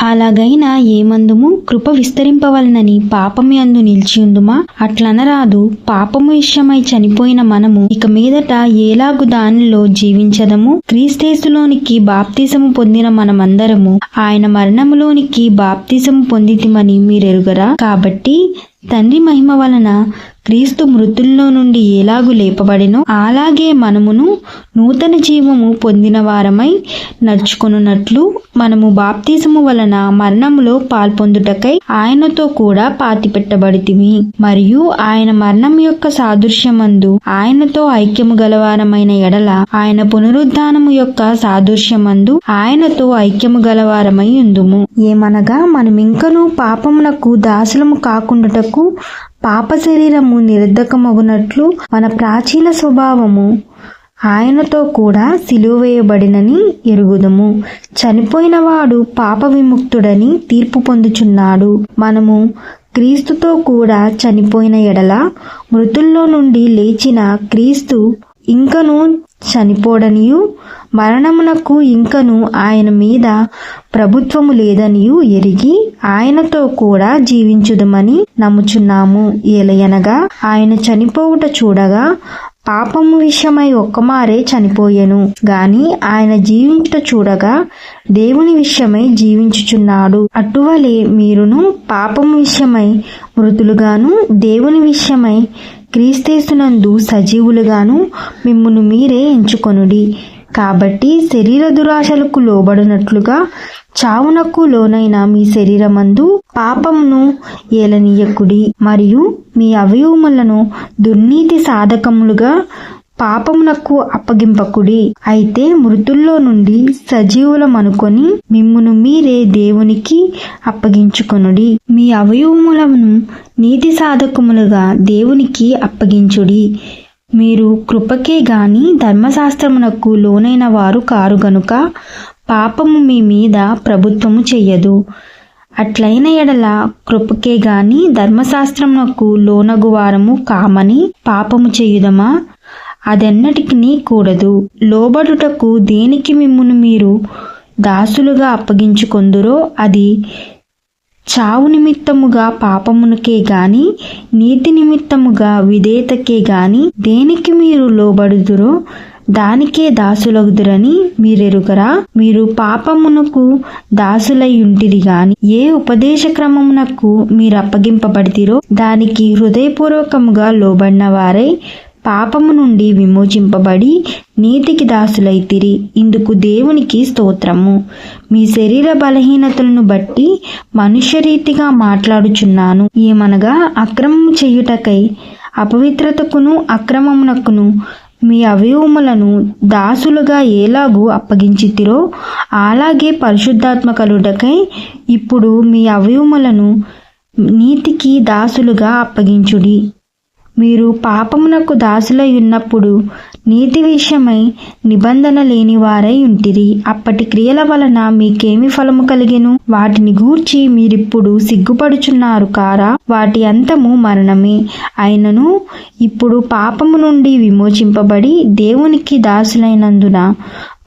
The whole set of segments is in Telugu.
అలాగైనా ఏమందుము కృప విస్తరింపవలనని పాపము యందు నిలిచియుందుమా? అట్లనరాదు. పాపము విషయమై చనిపోయిన మనము ఇక మీదట ఏలాగు దానిలో జీవించదము? క్రీస్తేసులోనికి బాప్తిసము పొందిన మనమందరము ఆయన మరణములోనికి బాప్తిసము పొందితిమని మీరెరుగరా? కాబట్టి తండ్రి మహిమ వలన క్రీస్తు మృతుల్లో నుండి ఎలాగు లేపబడెనో అలాగే మనమును నూతన జీవము పొందిన వారమై నడుచుకొనున్నట్లు మనము బాప్తిసము వలన మరణములో పాల్పొందుటకై ఆయనతో కూడా పాతిపెట్టబడితిమి. మరియు ఆయన మరణం యొక్క సాదృశ్యమందు ఆయనతో ఐక్యము గలవారమైన ఎడల ఆయన పునరుద్ధానము యొక్క సాదృశ్యమందు ఆయనతో ఐక్యము గలవారమై ఉందుము. ఏమనగా మనమింకను పాపమునకు దాసులము కాకుండాటకు పాప శరీరము నిర్ధకమగునట్లు మన ప్రాచీన స్వభావము ఆయనతో కూడా సిలువ వేయబడినని ఎరుగుదుము. చనిపోయిన వాడు పాప విముక్తుడని తీర్పు పొందుచున్నాడు. మనము క్రీస్తుతో కూడా చనిపోయిన ఎడల మృతుల్లో నుండి లేచిన క్రీస్తు ఇంకను చనిపోడనియు మరణమునకు ఇంకను ఆయన మీద ప్రభుత్వము లేదనియు ఎరిగి ఆయనతో కూడా జీవించుదమని నమ్ముచున్నాము. ఏలయనగా ఆయన చనిపోవుట చూడగా పాపము విషయమై ఒక్కమారే చనిపోయెను గాని ఆయన జీవించుట చూడగా దేవుని విషయమై జీవించుచున్నాడు. అటువలే మీరును పాపము విషయమై మృతులుగాను దేవుని విషయమై క్రీస్తేసునందు సజీవులుగాను మిమ్మును మీరే ఎంచుకొనుడి. కాబట్టి శరీర దురాశలకు లోబడినట్లుగా చావునకు లోనైన మీ శరీరమందు పాపమును ఏలనీయకుడి. మరియు మీ అవయవములను దుర్నీతి సాధకములుగా పాపమునకు అప్పగింపకుడి. అయితే మృతుల్లో నుండి సజీవులమనుకొని మిమ్మును మీరే దేవునికి అప్పగించుకొనుడి. మీ అవయవములను నీతి సాధకములుగా దేవునికి అప్పగించుడి. మీరు కృపకే గాని ధర్మశాస్త్రమునకు లోనైన వారు కారు గనుక పాపము మీ మీద ప్రభుత్వము చెయ్యదు. అట్లైన ఎడల కృపకే గాని ధర్మశాస్త్రమునకు లోనగు వారము కామని పాపము చేయుదమా? అదెన్నటికి కూడదు. లోబడుటకు దేనికి మిమ్మును మీరు దాసులుగా అప్పగించుకొందురో అది చావు నిమిత్తముగా పాపమునకే గాని నీతి నిమిత్తముగా విధేయతకే గాని దేనికి మీరు లోబడుదురో దానికే దాసులగుదురని మీరెరుగరా? మీరు పాపమునకు దాసులై ఉంటిరి గాని ఏ ఉపదేశ క్రమమునకు మీరు అప్పగింపబడితిరో దానికి హృదయపూర్వకముగా లోబడిన వారై పాపము నుండి విమోచింపబడి నీతికి దాసులైతిరి. ఇందుకు దేవునికి స్తోత్రము. మీ శరీర బలహీనతలను బట్టి మనుష్యరీతిగా మాట్లాడుచున్నాను. ఏమనగా అక్రమము చేయుటకై అపవిత్రతకును అక్రమమునకును మీ అవయవములను దాసులుగా ఎలాగూ అప్పగించితిరో అలాగే పరిశుద్ధాత్మ కలుగుటకై ఇప్పుడు మీ అవయవములను నీతికి దాసులుగా అప్పగించుడి. మీరు పాపమునకు దాసులై ఉన్నప్పుడు నీతి విషయమై నిబంధన లేని వారై ఉంటిరి. అప్పటి క్రియల వలన మీకేమి ఫలము కలిగెను? వాటిని గూర్చి మీరిప్పుడు సిగ్గుపడుచున్నారు కారా? వాటి అంతము మరణమే. అయినను ఇప్పుడు పాపము నుండి విమోచింపబడి దేవునికి దాసులైనందున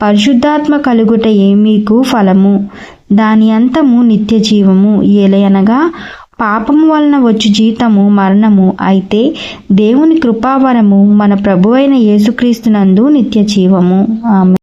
పరిశుద్ధాత్మ కలుగుటయే మీకు ఫలము. దాని అంతము నిత్య జీవము. ఏలయనగా పాపము వలన వచ్చు జీతము మరణము. అయితే దేవుని కృపావరము మన ప్రభువైన యేసుక్రీస్తునందు నిత్య జీవము. ఆమేన్.